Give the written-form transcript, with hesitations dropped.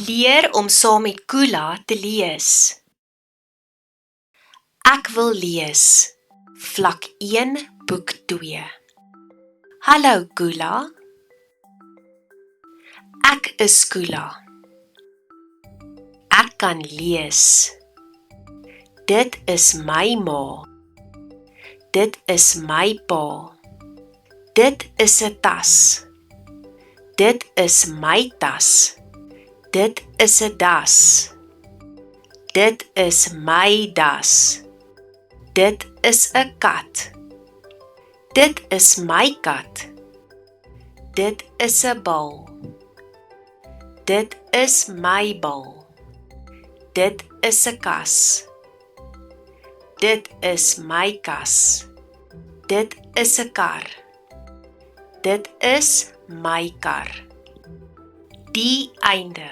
Leer om saam met Kula te lees. Ek wil lees. Vlak 1, boek 2. Hallo Kula. Ek is Kula. Ek kan lees. Dit is my ma. Dit is my pa. Dit is 'n tas. Dit is my tas. Dit is 'n das. Dit is my das. Dit is 'n kat. Dit is my kat. Dit is 'n bal. Dit is my bal. Dit is 'n kas. Dit is my kas. Dit is 'n kar. Dit is my kar. Die einde.